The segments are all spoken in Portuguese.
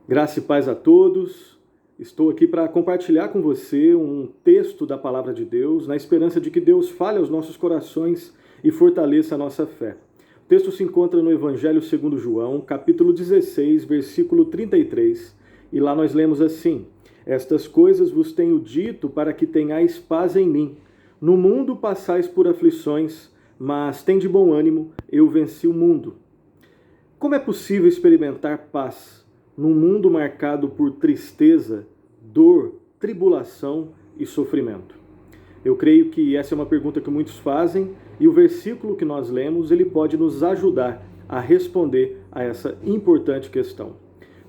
Graça e paz a todos. Estou aqui para compartilhar com você um texto da Palavra de Deus, na esperança de que Deus fale aos nossos corações e fortaleça a nossa fé. O texto se encontra no Evangelho segundo João, capítulo 16, versículo 33, e lá nós lemos assim: Estas coisas vos tenho dito para que tenhais paz em mim. No mundo passais por aflições, mas tende bom ânimo, eu venci o mundo. Como é possível experimentar paz num mundo marcado por tristeza, dor, tribulação e sofrimento? Eu creio que essa é uma pergunta que muitos fazem e o versículo que nós lemos, ele pode nos ajudar a responder a essa importante questão.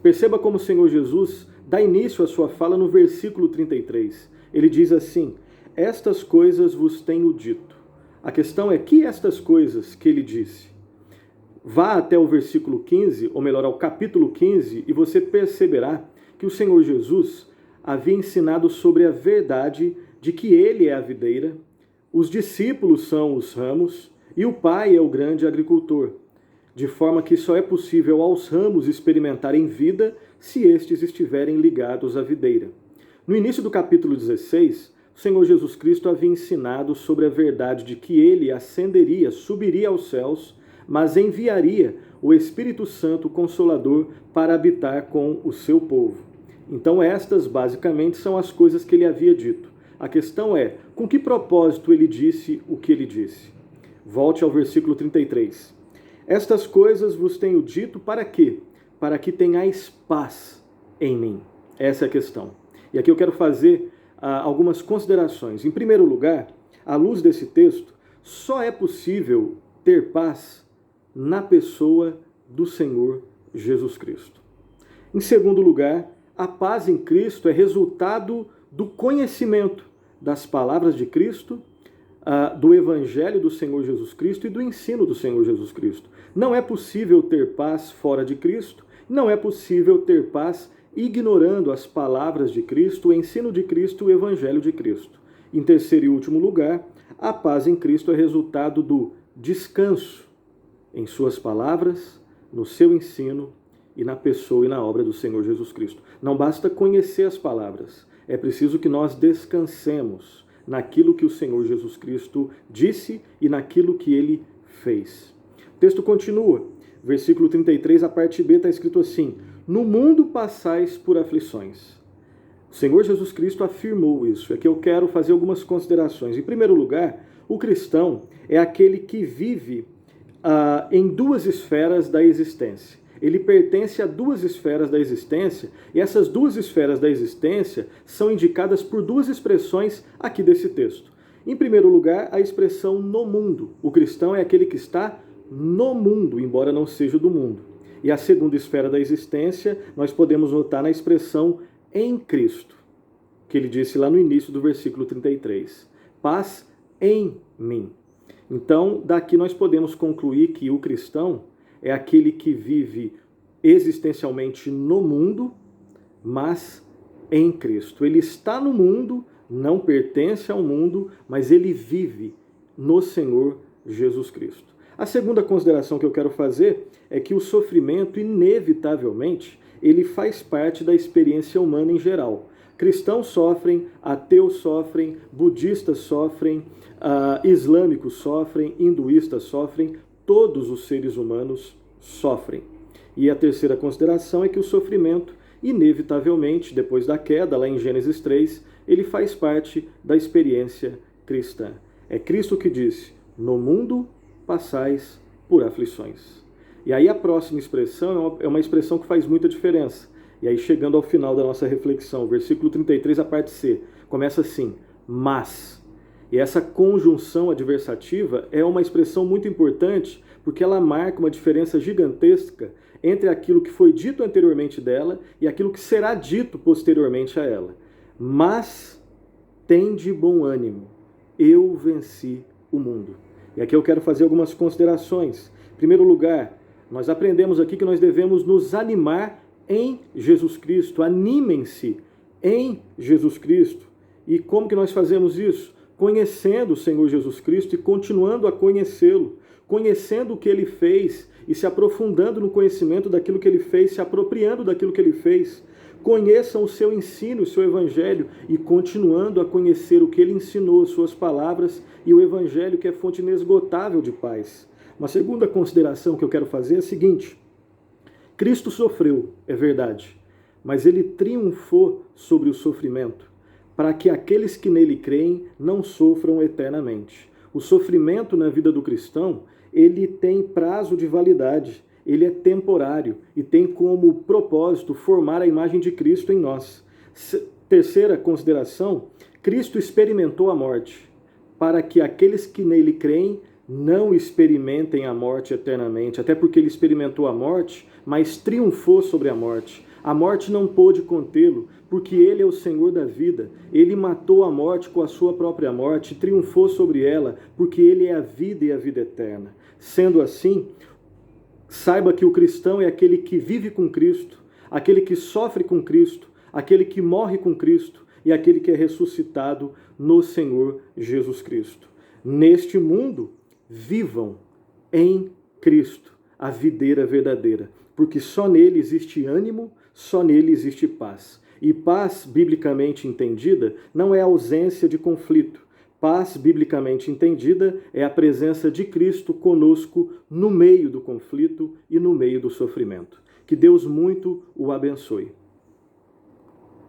Perceba como o Senhor Jesus dá início à sua fala no versículo 33. Ele diz assim: Estas coisas vos tenho dito. A questão é que estas coisas que ele disse? Vá até o versículo 15, ou melhor, ao capítulo 15, e você perceberá que o Senhor Jesus havia ensinado sobre a verdade de que ele é a videira, os discípulos são os ramos e o Pai é o grande agricultor, de forma que só é possível aos ramos experimentarem vida se estes estiverem ligados à videira. No início do capítulo 16, o Senhor Jesus Cristo havia ensinado sobre a verdade de que ele ascenderia, subiria aos céus, mas enviaria o Espírito Santo Consolador para habitar com o seu povo. Então estas, basicamente, são as coisas que ele havia dito. A questão é, com que propósito ele disse o que ele disse? Volte ao versículo 33. Estas coisas vos tenho dito para quê? Para que tenhais paz em mim. Essa é a questão. E aqui eu quero fazer algumas considerações. Em primeiro lugar, à luz desse texto, só é possível ter paz na pessoa do Senhor Jesus Cristo. Em segundo lugar, a paz em Cristo é resultado do conhecimento das palavras de Cristo, do Evangelho do Senhor Jesus Cristo e do ensino do Senhor Jesus Cristo. Não é possível ter paz fora de Cristo, não é possível ter paz ignorando as palavras de Cristo, o ensino de Cristo e o Evangelho de Cristo. Em terceiro e último lugar, a paz em Cristo é resultado do descanso em suas palavras, no seu ensino e na pessoa e na obra do Senhor Jesus Cristo. Não basta conhecer as palavras, é preciso que nós descansemos naquilo que o Senhor Jesus Cristo disse e naquilo que ele fez. O texto continua, versículo 33, a parte B está escrito assim: No mundo passais por aflições. O Senhor Jesus Cristo afirmou isso. Aqui eu quero fazer algumas considerações. Em primeiro lugar, o cristão é aquele que vive em duas esferas da existência. Ele pertence a duas esferas da existência, e essas duas esferas da existência são indicadas por duas expressões aqui desse texto. Em primeiro lugar, a expressão no mundo. O cristão é aquele que está no mundo, embora não seja do mundo. E a segunda esfera da existência, nós podemos notar na expressão em Cristo, que ele disse lá no início do versículo 33. Paz em mim. Então, daqui nós podemos concluir que o cristão é aquele que vive existencialmente no mundo, mas em Cristo. Ele está no mundo, não pertence ao mundo, mas ele vive no Senhor Jesus Cristo. A segunda consideração que eu quero fazer é que o sofrimento, inevitavelmente, ele faz parte da experiência humana em geral. Cristãos sofrem, ateus sofrem, budistas sofrem, islâmicos sofrem, hinduístas sofrem, todos os seres humanos sofrem. E a terceira consideração é que o sofrimento, inevitavelmente, depois da queda, lá em Gênesis 3, ele faz parte da experiência cristã. É Cristo que disse: no mundo passais por aflições. E aí a próxima expressão é uma expressão que faz muita diferença. E aí, chegando ao final da nossa reflexão, versículo 33, a parte C, começa assim: mas. E essa conjunção adversativa é uma expressão muito importante, porque ela marca uma diferença gigantesca entre aquilo que foi dito anteriormente dela e aquilo que será dito posteriormente a ela. Mas tende bom ânimo, eu venci o mundo. E aqui eu quero fazer algumas considerações. Em primeiro lugar, nós aprendemos aqui que nós devemos nos animar em Jesus Cristo. Animem-se em Jesus Cristo. E como que nós fazemos isso? Conhecendo o Senhor Jesus Cristo e continuando a conhecê-lo, conhecendo o que ele fez e se aprofundando no conhecimento daquilo que ele fez, se apropriando daquilo que ele fez. Conheçam o seu ensino, o seu evangelho, e continuando a conhecer o que ele ensinou, suas palavras e o evangelho, que é fonte inesgotável de paz. Uma segunda consideração que eu quero fazer é a seguinte: Cristo sofreu, é verdade, mas ele triunfou sobre o sofrimento, para que aqueles que nele creem não sofram eternamente. O sofrimento na vida do cristão, ele tem prazo de validade, ele é temporário e tem como propósito formar a imagem de Cristo em nós. Terceira consideração, Cristo experimentou a morte, para que aqueles que nele creem não experimentem a morte eternamente, até porque ele experimentou a morte, mas triunfou sobre a morte. A morte não pôde contê-lo, porque ele é o Senhor da vida. Ele matou a morte com a sua própria morte, triunfou sobre ela, porque ele é a vida e a vida eterna. Sendo assim, saiba que o cristão é aquele que vive com Cristo, aquele que sofre com Cristo, aquele que morre com Cristo e aquele que é ressuscitado no Senhor Jesus Cristo. Neste mundo, vivam em Cristo, a videira verdadeira, porque só nele existe ânimo, só nele existe paz. E paz, biblicamente entendida, não é ausência de conflito. Paz, biblicamente entendida, é a presença de Cristo conosco no meio do conflito e no meio do sofrimento. Que Deus muito o abençoe.